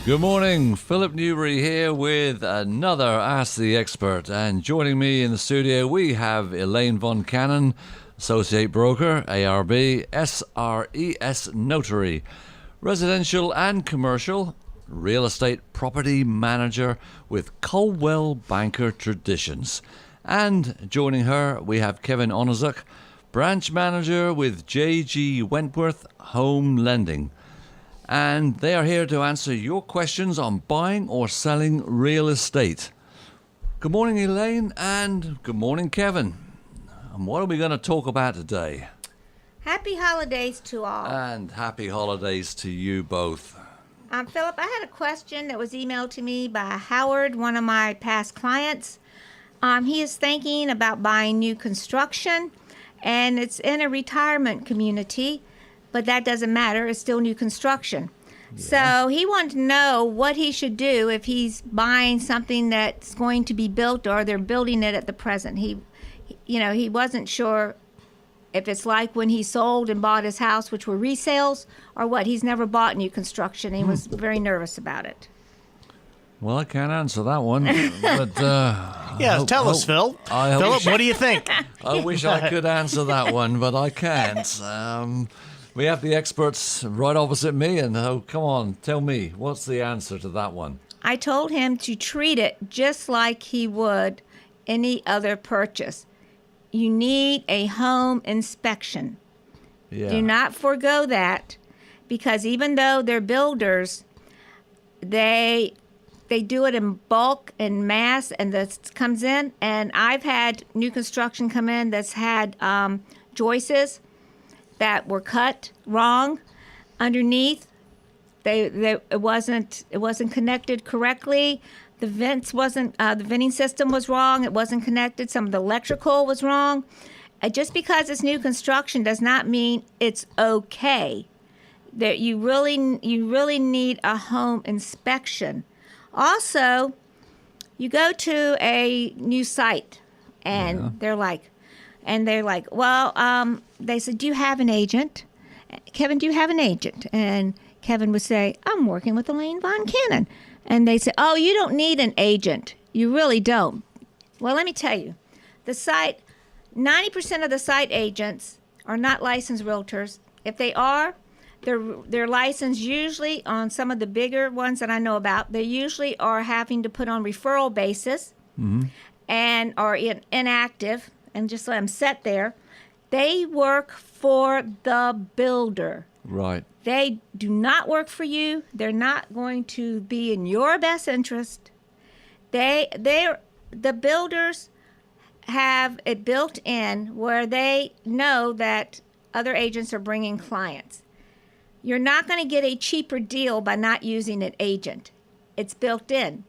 Good morning, Philip Newbury here with another Ask the Expert. And joining me in the studio, we have Elaine VonCannon, Associate Broker, ARB, SRES Notary, Residential and Commercial, Real Estate Property Manager with Coldwell Banker Traditions. And joining her, we have Kevin Onizuk, Branch Manager with J.G. Wentworth Home Lending. And they are here to answer your questions on buying or selling real estate. Good morning, Elaine, and good morning, Kevin. And what are we going to talk about today? Happy holidays to all. And happy holidays to you both. Philip, I had a question that was emailed to me by Howard, one of my past clients. He is thinking about buying new construction, and it's in a retirement community. But that doesn't matter. It's still new construction. Yeah. So he wanted to know what he should do if he's buying something that's going to be built or they're building it at the present. He wasn't sure if it's like when he sold and bought his house, which were resales, or what. He's never bought new construction. He was very nervous about it. Well, I can't answer that one. But tell us, Phil. Philip, what do you think? I wish I could answer that one, but I can't. We have the experts right opposite me, and come on, tell me, what's the answer to that one? I told him to treat it just like he would any other purchase. You need a home inspection. Yeah. Do not forego that, because even though they're builders, they do it in bulk and mass, and this comes in. And I've had new construction come in that's had joists that were cut wrong underneath. It wasn't connected correctly. The venting system was wrong. It wasn't connected. Some of the electrical was wrong. Just because it's new construction does not mean it's okay. That you really need a home inspection. Also, you go to a new site, and they're like, well, they said, do you have an agent? Kevin, do you have an agent? And Kevin would say, I'm working with Elaine VonCannon. And they said, oh, you don't need an agent. You really don't. Well, let me tell you, the site, 90% of the site agents are not licensed realtors. If they are, they're licensed usually on some of the bigger ones that I know about. They usually are having to put on referral basis and are inactive. And just let them sit there. They work for the builder. Right. They do not work for you. They're not going to be in your best interest. The builders have it built in where they know that other agents are bringing clients. You're not going to get a cheaper deal by not using an agent. It's built in.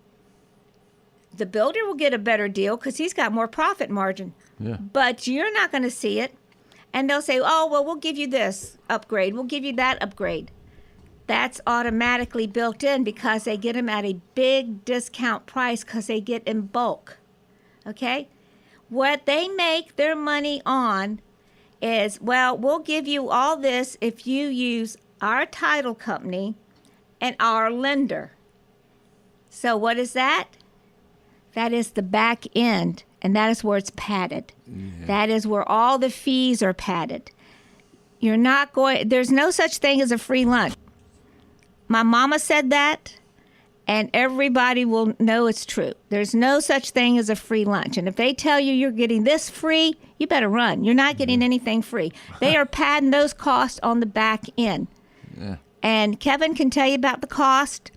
The builder will get a better deal because he's got more profit margin. Yeah. But you're not going to see it. And they'll say, oh, well, we'll give you this upgrade. We'll give you that upgrade. That's automatically built in because they get them at a big discount price because they get in bulk. Okay? What they make their money on is, well, we'll give you all this if you use our title company and our lender. So what is that? That is the back end, and that is where it's padded. Yeah. That is where all the fees are padded. There's no such thing as a free lunch. My mama said that, and everybody will know it's true. There's no such thing as a free lunch. And if they tell you you're getting this free, you better run. You're not getting anything free. They are padding those costs on the back end. Yeah. And Kevin can tell you about the cost.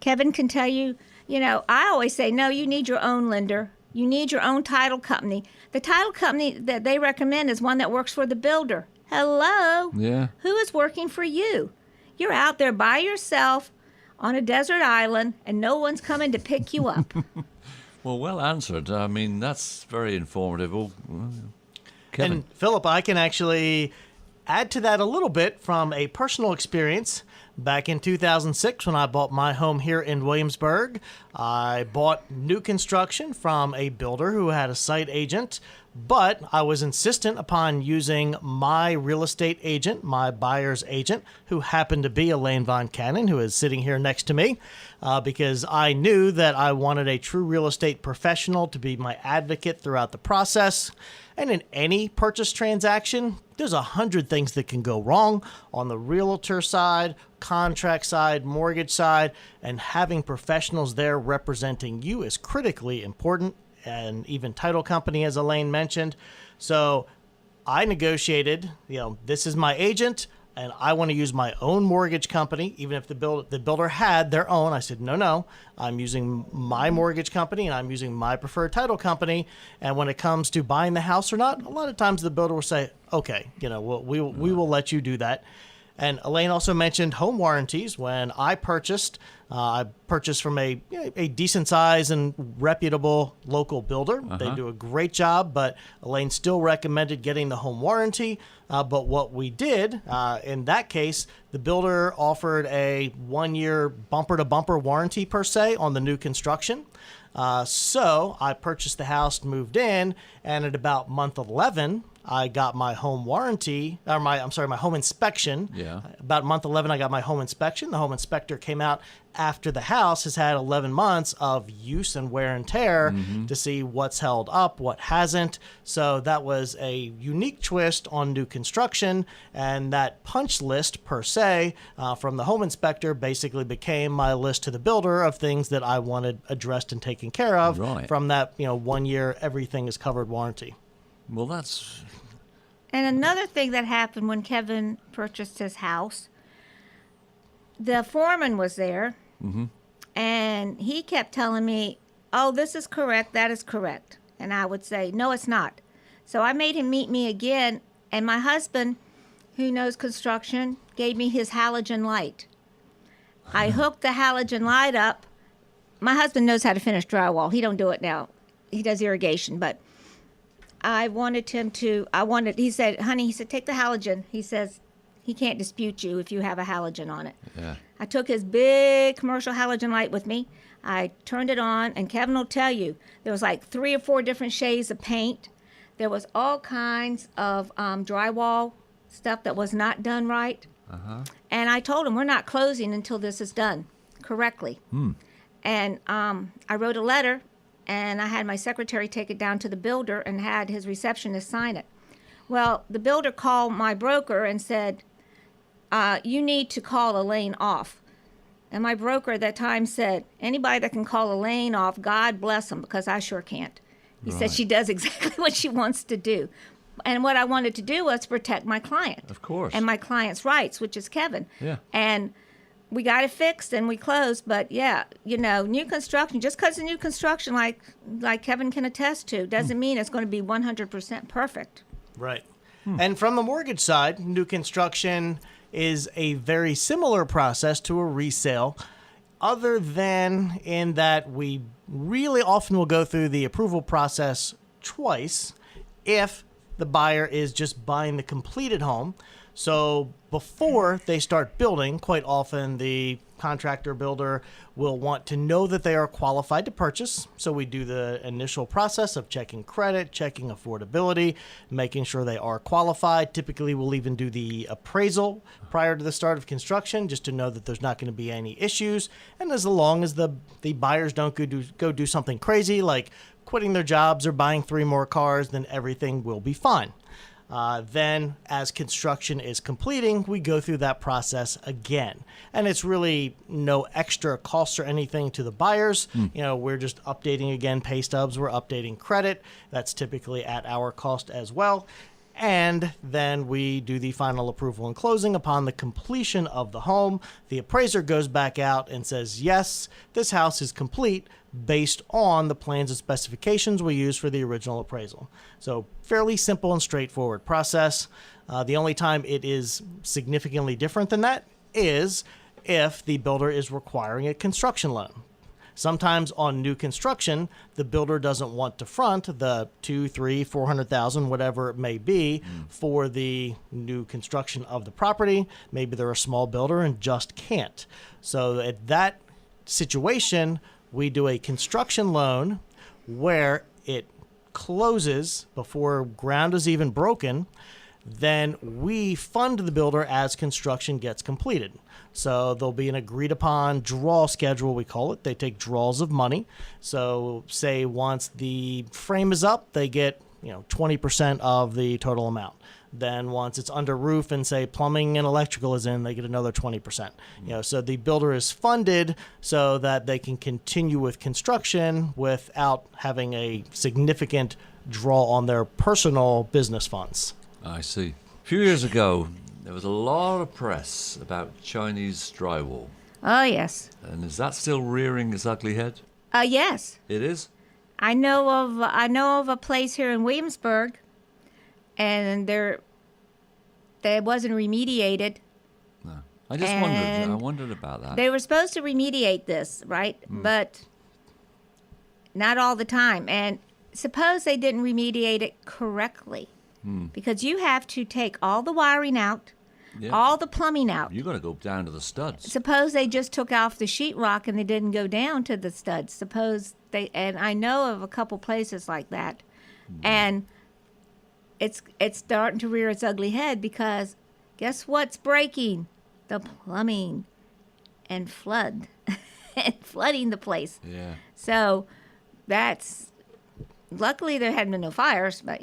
Kevin can tell you, I always say, no, you need your own lender. You need your own title company. The title company that they recommend is one that works for the builder. Hello? Yeah. Who is working for you? You're out there by yourself on a desert island, and no one's coming to pick you up. Well answered. I mean, that's very informative. Kevin. And Philip, I can actually add to that a little bit from a personal experience. Back in 2006, when I bought my home here in Williamsburg, I bought new construction from a builder who had a site agent But I was insistent upon using my real estate agent, my buyer's agent, who happened to be Elaine VonCannon, who is sitting here next to me, because I knew that I wanted a true real estate professional to be my advocate throughout the process. And in any purchase transaction, there's 100 things that can go wrong on the realtor side, contract side, mortgage side, and having professionals there representing you is critically important, and even title company, as Elaine mentioned. So I negotiated, this is my agent, and I want to use my own mortgage company, even if the builder had their own. I said, no, I'm using my mortgage company, and I'm using my preferred title company. And when it comes to buying the house or not, a lot of times the builder will say, okay, we will let you do that. And Elaine also mentioned home warranties. When I purchased from a decent size and reputable local builder. They do a great job, but Elaine still recommended getting the home warranty. But what we did in that case, the builder offered a 1-year bumper-to-bumper warranty per se on the new construction. So I purchased the house, moved in, and at about month 11, I got my home warranty, or my home inspection. Yeah. About month 11, I got my home inspection. The home inspector came out after the house has had 11 months of use and wear and tear to see what's held up, what hasn't. So that was a unique twist on new construction, and that punch list per se from the home inspector basically became my list to the builder of things that I wanted addressed and taken care of from that 1 year everything is covered warranty. Well, that's... And another thing that happened when Kevin purchased his house, the foreman was there, and he kept telling me, oh, this is correct, that is correct. And I would say, no, it's not. So I made him meet me again, and my husband, who knows construction, gave me his halogen light. I hooked the halogen light up. My husband knows how to finish drywall. He don't do it now. He does irrigation, but I wanted him to, he said, honey, take the halogen. He says, he can't dispute you if you have a halogen on it. Yeah. I took his big commercial halogen light with me. I turned it on, and Kevin will tell you, there was like 3 or 4 different shades of paint. There was all kinds of drywall stuff that was not done right. And I told him, we're not closing until this is done correctly. And I wrote a letter, and I had my secretary take it down to the builder and had his receptionist sign it. Well, the builder called my broker and said, you need to call Elaine off. And my broker at that time said, anybody that can call Elaine off, God bless them, because I sure can't. He said she does exactly what she wants to do. And what I wanted to do was protect my client. Of course. And my client's rights, which is Kevin. Yeah. And we got it fixed and we closed. But yeah, new construction, just because of new construction, like Kevin can attest to, doesn't mean it's going to be 100% perfect. Right. And from the mortgage side, new construction is a very similar process to a resale, other than in that we really often will go through the approval process twice if the buyer is just buying the completed home. So before they start building, quite often the contractor builder will want to know that they are qualified to purchase. So we do the initial process of checking credit, checking affordability, making sure they are qualified. Typically, we'll even do the appraisal prior to the start of construction just to know that there's not going to be any issues. And as long as the buyers don't go do something crazy like quitting their jobs or buying 3 more cars, then everything will be fine. Then as construction is completing, we go through that process again. And it's really no extra cost or anything to the buyers. We're just updating again pay stubs. We're updating credit. That's typically at our cost as well. And then we do the final approval and closing upon the completion of the home. The appraiser goes back out and says, yes, this house is complete based on the plans and specifications we used for the original appraisal. So fairly simple and straightforward process. The only time it is significantly different than that is if the builder is requiring a construction loan. Sometimes on new construction, the builder doesn't want to front the $200,000, $300,000, $400,000, whatever it may be, for the new construction of the property. Maybe they're a small builder and just can't. So at that situation, we do a construction loan where it closes before ground is even broken, then we fund the builder as construction gets completed. So there'll be an agreed upon draw schedule, we call it. They take draws of money. So say once the frame is up, they get 20% of the total amount. Then once it's under roof and say plumbing and electrical is in, they get another 20%. So the builder is funded so that they can continue with construction without having a significant draw on their personal business funds. I see. A few years ago, there was a lot of press about Chinese drywall. Oh, yes. And is that still rearing its ugly head? Yes. It is? I know of a place here in Williamsburg, and there wasn't remediated. No. I just wondered about that. They were supposed to remediate this, right? But not all the time. And suppose they didn't remediate it correctly. Because you have to take all the wiring out, all the plumbing out. You got to go down to the studs. Suppose they just took off the sheetrock and they didn't go down to the studs. And I know of a couple places like that. And it's starting to rear its ugly head because guess what's breaking? The plumbing and flooding the place. Yeah. So luckily there hadn't been no fires, but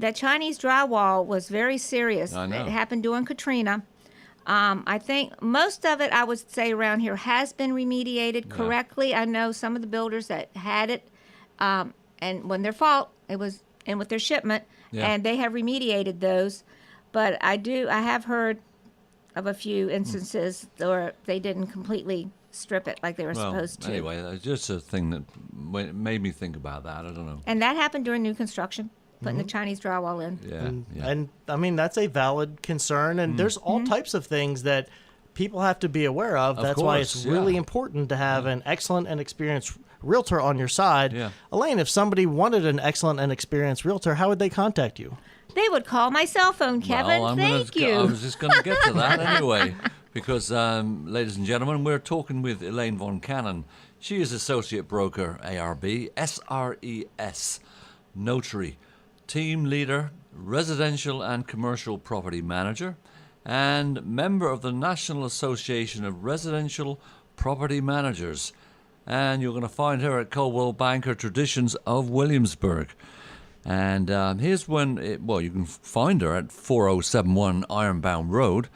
that Chinese drywall was very serious. I know. It happened during Katrina. I think most of it, I would say, around here has been remediated correctly. I know some of the builders that had it, and when their fault, it was in with their shipment, and they have remediated those. But I have heard of a few instances where they didn't completely strip it like they were supposed to. Anyway, that's just a thing that made me think about that. I don't know. And that happened during new construction. Putting the Chinese drywall in. And I mean, that's a valid concern. And there's all types of things that people have to be aware of. That's why it's really important to have an excellent and experienced realtor on your side. Yeah. Elaine, if somebody wanted an excellent and experienced realtor, how would they contact you? They would call my cell phone, Kevin. Well, Thank you. I was just going to get to that anyway. Because, ladies and gentlemen, we're talking with Elaine VonCannon. She is Associate Broker, ARB, SRES, Notary, Team Leader, Residential and Commercial Property Manager, and member of the National Association of Residential Property Managers. And you're going to find her at Coldwell Banker Traditions of Williamsburg. And here's when, you can find her at 4071 Ironbound Road.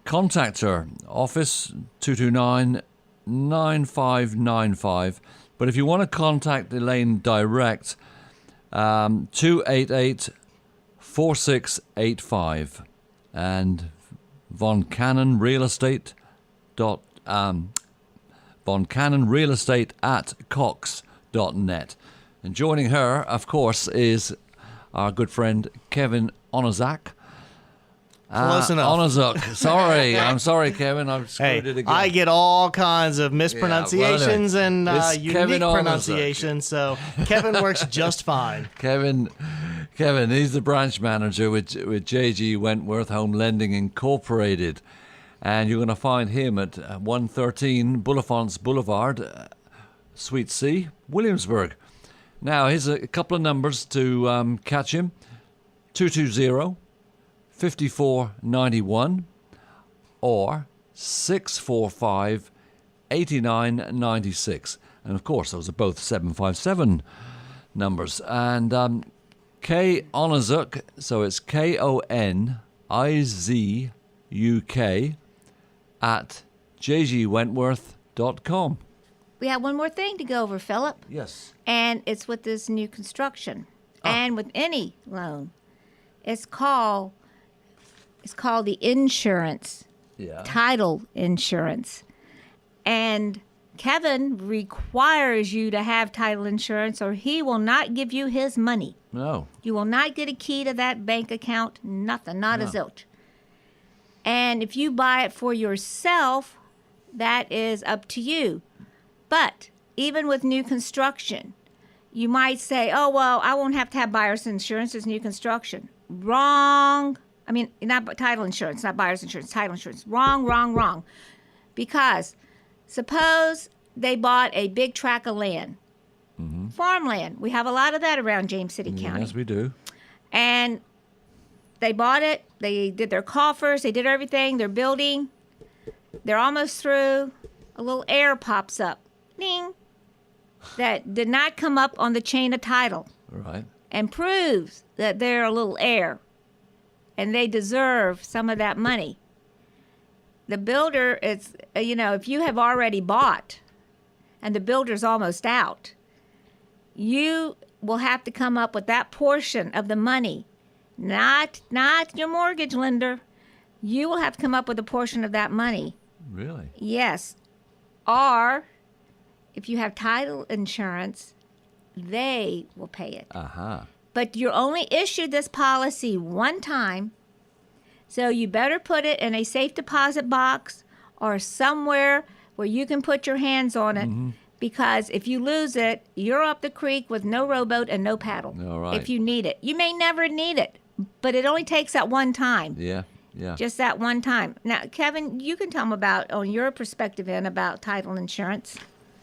Contact her, office 229-9595. But if you want to contact Elaine direct, 288-4685 and VonCannon Real Estate VonCannon Real Estate at cox.net. And joining her, of course, is our good friend Kevin Onizuk. Close enough. Onizuk. Sorry. I'm sorry, Kevin. I've screwed it again. I get all kinds of mispronunciations and unique Kevin pronunciations, so Kevin works just fine. Kevin, he's the branch manager with JG Wentworth Home Lending Incorporated. And you're going to find him at 113 Bullifonts Boulevard, Suite C, Williamsburg. Now, here's a couple of numbers to catch him. 220-5491 or 645-8996. And, of course, those are both 757 numbers. And K Onizuk, so it's KONIZUK at jgwentworth.com. We have one more thing to go over, Philip. Yes. And it's with this new construction and with any loan. It's called the insurance, title insurance. And Kevin requires you to have title insurance or he will not give you his money. No. You will not get a key to that bank account, nothing, not a zilch. And if you buy it for yourself, that is up to you. But even with new construction, you might say, oh, well, I won't have to have buyer's insurance. It's new construction. Wrong. I mean, not title insurance, not buyer's insurance, title insurance. Wrong. Because suppose they bought a big tract of land farmland. We have a lot of that around James City County. Yes, we do. And they bought it. They did their coffers. They did everything. They're building. They're almost through. A little error pops up. Ding. That did not come up on the chain of title. Right. And proves that they're a little heir. And they deserve some of that money. The builder is, if you have already bought and the builder's almost out, you will have to come up with that portion of the money. Not your mortgage lender. You will have to come up with a portion of that money. Really? Yes. Or if you have title insurance, they will pay it. Uh-huh. But you're only issued this policy one time, so you better put it in a safe deposit box or somewhere where you can put your hands on it, because if you lose it, you're up the creek with no rowboat and no paddle. All right. If you need it. You may never need it, but it only takes that one time. Yeah, yeah. Just that one time. Now, Kevin, you can tell them about, on your perspective, about title insurance.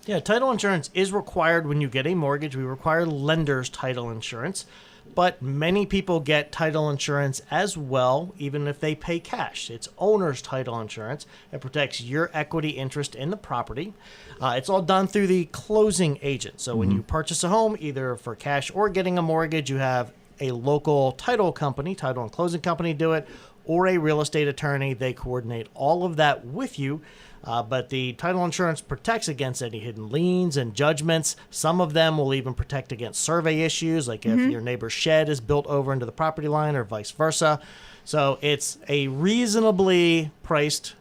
Yeah, title insurance is required when you get a mortgage. We require lender's title insurance, but many people get title insurance as well, even if they pay cash. It's owner's title insurance. It protects your equity interest in the property. It's all done through the closing agent. So when you purchase a home, either for cash or getting a mortgage, you have a local title company, title and closing company do it, or a real estate attorney. They coordinate all of that with you. But the title insurance protects against any hidden liens and judgments. Some of them will even protect against survey issues, like if your neighbor's shed is built over into the property line or vice versa. So it's a reasonably priced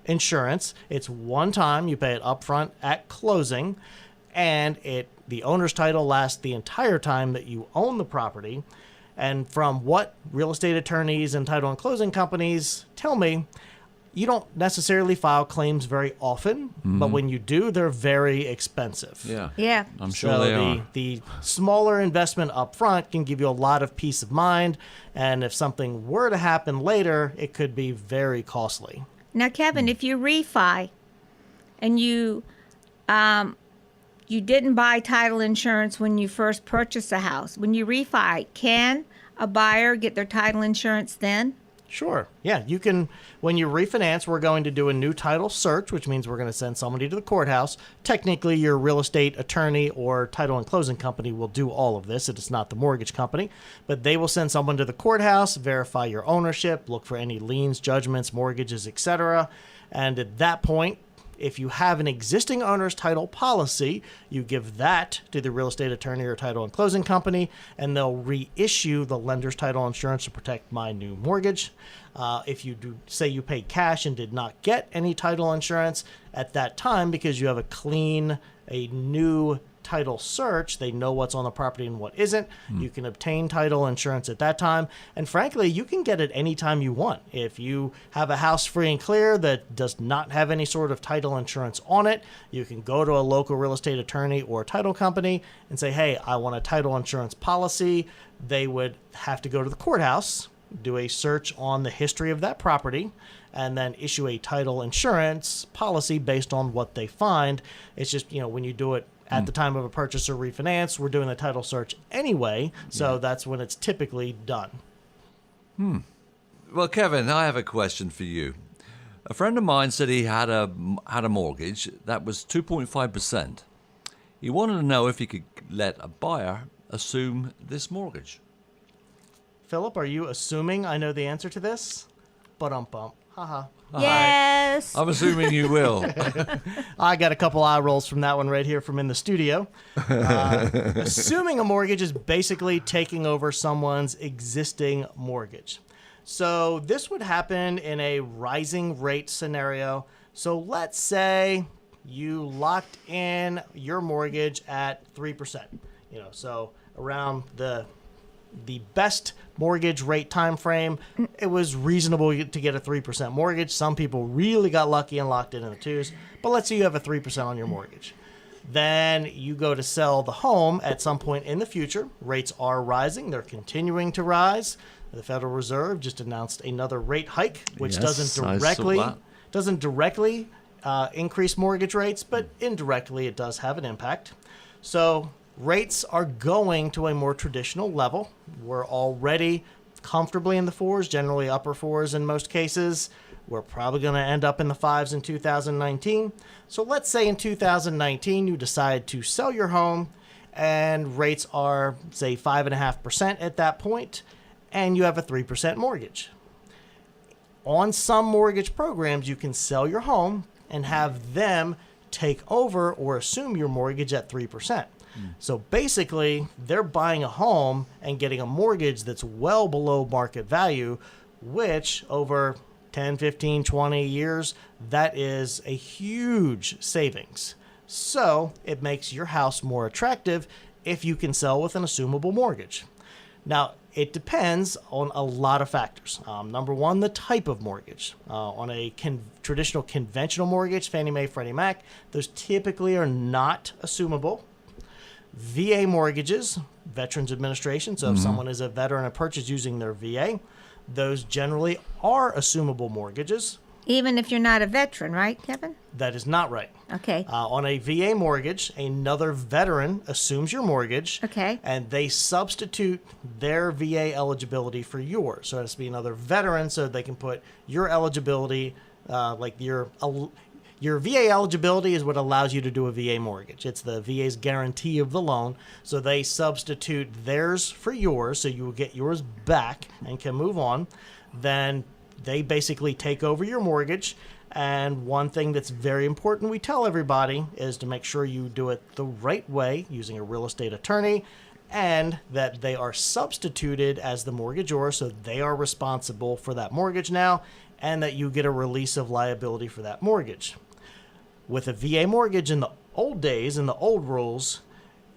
insurance. It's one time. You pay it upfront at closing, and the owner's title lasts the entire time that you own the property. And from what real estate attorneys and title and closing companies tell me, you don't necessarily file claims very often, but when you do, they're very expensive. Yeah. Yeah. I'm sure they are. The smaller investment up front can give you a lot of peace of mind, and if something were to happen later, it could be very costly. Now, Kevin, if you refi and you didn't buy title insurance when you first purchased a house, when you refi, can a buyer get their title insurance then? Sure. Yeah, you can. When you refinance, we're going to do a new title search, which means we're going to send somebody to the courthouse. Technically, your real estate attorney or title and closing company will do all of this. It is not the mortgage company, but they will send someone to the courthouse, verify your ownership, look for any liens, judgments, mortgages, etc. And at that point, if you have an existing owner's title policy, you give that to the real estate attorney or title and closing company, and they'll reissue the lender's title insurance to protect my new mortgage. If you do say you paid cash and did not get any title insurance at that time, because you have a new title search, they know what's on the property and what isn't. You can obtain title insurance at that time, and frankly, you can get it anytime you want. If you have a house free and clear that does not have any sort of title insurance on it, you can go to a local real estate attorney or title company and say, hey, I want a title insurance policy. They would have to go to the courthouse, do a search on the history of that property, and then issue a title insurance policy based on what they find. It's just, when you do it at the time of a purchase or refinance, we're doing the title search anyway, so that's when it's typically done. Well, Kevin, I have a question for you. A friend of mine said he had a mortgage that was 2.5%. He wanted to know if he could let a buyer assume this mortgage. Philip, are you assuming I know the answer to this? Ba-dum-bum. Haha. Yes. I'm assuming you will. I got a couple eye rolls from that one right here from in the studio. Assuming a mortgage is basically taking over someone's existing mortgage. So this would happen in a rising rate scenario. So let's say you locked in your mortgage at 3%. So around the best mortgage rate time frame, it was reasonable to get a 3% mortgage. Some people really got lucky and locked in the twos, but let's say you have a 3% on your mortgage. Then you go to sell the home at some point in the future. Rates are rising. They're continuing to rise. The Federal Reserve just announced another rate hike, which doesn't directly increase mortgage rates, but indirectly it does have an impact. So rates are going to a more traditional level. We're already comfortably in the fours, generally upper fours in most cases. We're probably going to end up in the fives in 2019. So let's say in 2019 you decide to sell your home and rates are, say, 5.5% at that point, and you have a 3% mortgage. On some mortgage programs, you can sell your home and have them take over or assume your mortgage at 3%. So basically, they're buying a home and getting a mortgage that's well below market value, which over 10, 15, 20 years, that is a huge savings. So it makes your house more attractive if you can sell with an assumable mortgage. Now, it depends on a lot of factors. Number one, the type of mortgage. On a traditional conventional mortgage, Fannie Mae, Freddie Mac, those typically are not assumable. VA mortgages, Veterans Administration, so if someone is a veteran and purchase using their VA, those generally are assumable mortgages. Even if you're not a veteran, right, Kevin? That is not right. Okay. On a VA mortgage, another veteran assumes your mortgage. Okay. And they substitute their VA eligibility for yours. So it has to be another veteran so they can put your eligibility, your VA eligibility is what allows you to do a VA mortgage. It's the VA's guarantee of the loan. So they substitute theirs for yours, so you will get yours back and can move on. Then they basically take over your mortgage. And one thing that's very important we tell everybody is to make sure you do it the right way using a real estate attorney, and that they are substituted as the mortgagor, so they are responsible for that mortgage now, and that you get a release of liability for that mortgage. With a VA mortgage in the old days, in the old rules,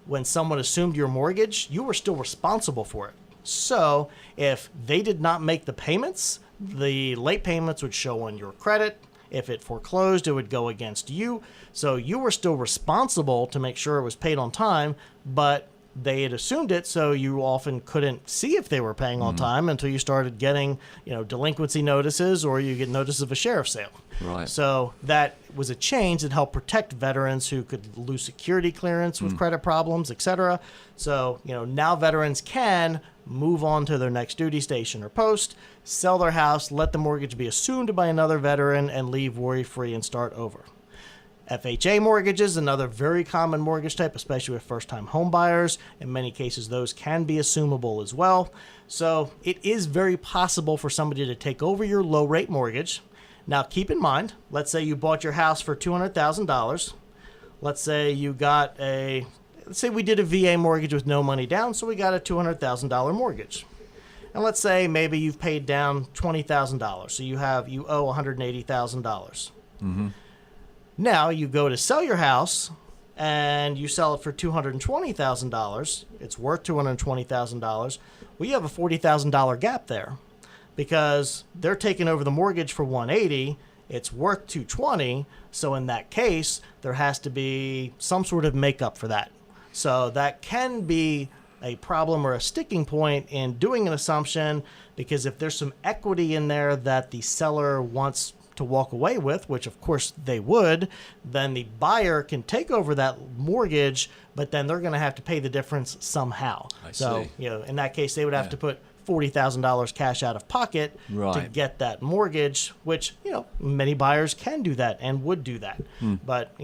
when someone assumed your mortgage, you were still responsible for it. So if they did not make the payments, the late payments would show on your credit. If it foreclosed, it would go against you. So you were still responsible to make sure it was paid on time, but they had assumed it, so you often couldn't see if they were paying on time until you started getting, delinquency notices, or you get notice of a sheriff's sale. Right. So that was a change that helped protect veterans who could lose security clearance with credit problems, etc. So, now veterans can move on to their next duty station or post, sell their house, let the mortgage be assumed by another veteran, and leave worry-free and start over. FHA mortgages, another very common mortgage type, especially with first-time home buyers. In many cases, those can be assumable as well. So it is very possible for somebody to take over your low-rate mortgage. Now, keep in mind, let's say you bought your house for $200,000. Let's say we did a VA mortgage with no money down, so we got a $200,000 mortgage. And let's say maybe you've paid down $20,000, so you owe $180,000. Mm-hmm. Now you go to sell your house and you sell it for $220,000. It's worth $220,000. Well, you have a $40,000 gap there because they're taking over the mortgage for $180,000. It's worth $220,000. So in that case, there has to be some sort of makeup for that. So that can be a problem or a sticking point in doing an assumption, because if there's some equity in there that the seller wants to walk away with, which of course they would, then the buyer can take over that mortgage, but then they're going to have to pay the difference somehow. I so, see. In that case, they would have to put $40,000 cash out of pocket to Right. get that mortgage, which, many buyers can do that and would do that. But,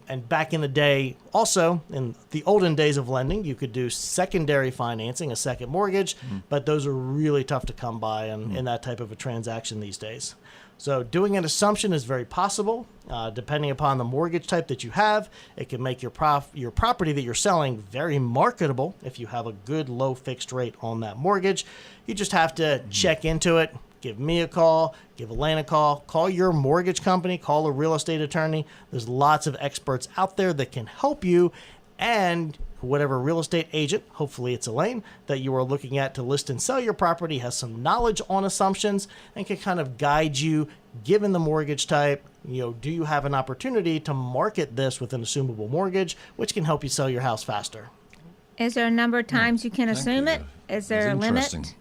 and back in the day, also in the olden days of lending, you could do secondary financing, a second mortgage, but those are really tough to come by in that type of a transaction these days. So doing an assumption is very possible. Depending upon the mortgage type that you have, it can make your property that you're selling very marketable if you have a good low fixed rate on that mortgage. You just have to check into it. Give me a call, give Elaine a call your mortgage company, call a real estate attorney. There's lots of experts out there that can help you, and whatever real estate agent, hopefully it's Elaine, that you are looking at to list and sell your property has some knowledge on assumptions and can kind of guide you, given the mortgage type. Do you have an opportunity to market this with an assumable mortgage, which can help you sell your house faster? Is there a number of times you can Thank assume you. it? Is there That's a limit? interesting.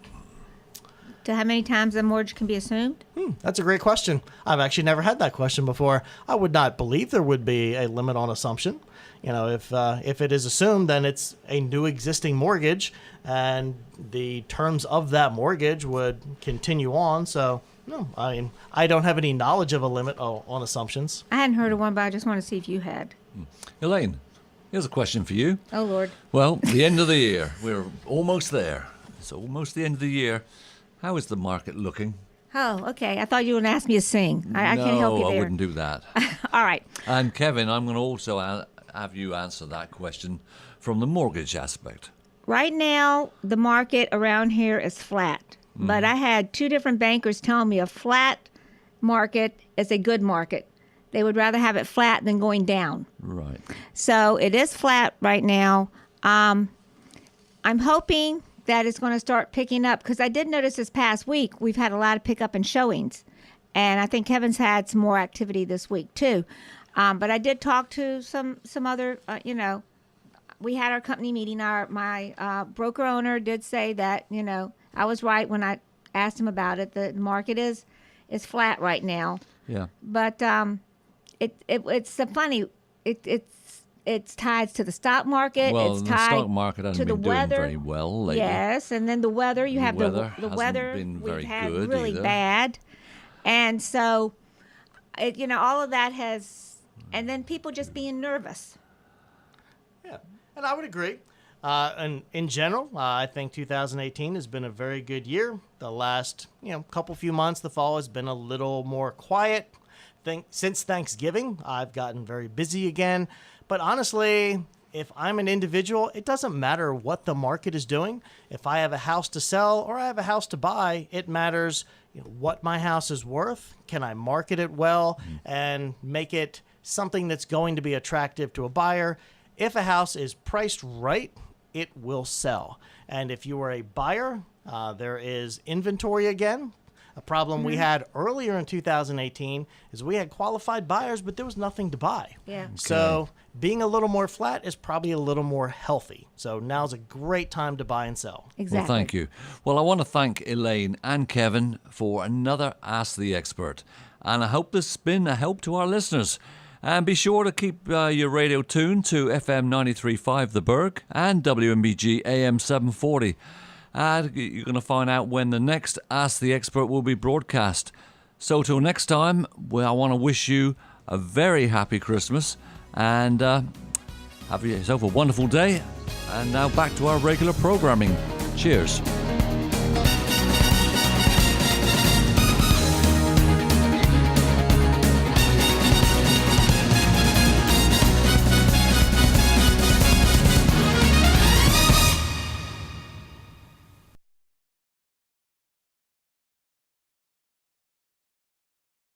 to how many times a mortgage can be assumed? That's a great question. I've actually never had that question before. I would not believe there would be a limit on assumption. If it is assumed, then it's a new existing mortgage, and the terms of that mortgage would continue on. So, no, I don't have any knowledge of a limit on assumptions. I hadn't heard of one, but I just want to see if you had. Elaine, here's a question for you. Oh, Lord. Well, the end of the year. We're almost there. It's almost the end of the year. How is the market looking? Oh, okay. I thought you were going to ask me to sing. I can't help you there. No, I wouldn't do that. All right. And Kevin, I'm going to also have you answer that question from the mortgage aspect. Right now, the market around here is flat. But I had two different bankers telling me a flat market is a good market. They would rather have it flat than going down. Right. So it is flat right now. I'm hoping that it's going to start picking up, because I did notice this past week we've had a lot of pickup in showings. And I think Kevin's had some more activity this week, too. But I did talk to some other, we had our company meeting. My broker owner did say that, I was right when I asked him about it. The market is flat right now. Yeah. But it's funny. It's tied to the stock market. Well, it's the tied stock market hasn't to been the doing weather. very well lately. Yes, and then the weather. You have the hasn't weather been we've very had good really either. bad, and so all of that has, and then people just being nervous. Yeah, and I would agree. And in general, I think 2018 has been a very good year. The last, few months, the fall has been a little more quiet. Since Thanksgiving, I've gotten very busy again. But honestly, if I'm an individual, it doesn't matter what the market is doing. If I have a house to sell or I have a house to buy, it matters what my house is worth. Can I market it well and make it something that's going to be attractive to a buyer? If a house is priced right, it will sell. And if you are a buyer, there is inventory again. A problem we had earlier in 2018 is we had qualified buyers, but there was nothing to buy. Yeah. So being a little more flat is probably a little more healthy. So now's a great time to buy and sell. Exactly. Well, thank you. Well, I want to thank Elaine and Kevin for another Ask the Expert. And I hope this has been a help to our listeners. And be sure to keep your radio tuned to FM 93.5 The Berg and WMBG AM 740. And you're going to find out when the next Ask the Expert will be broadcast. So till next time, I want to wish you a very happy Christmas and have yourself a wonderful day. And now back to our regular programming. Cheers.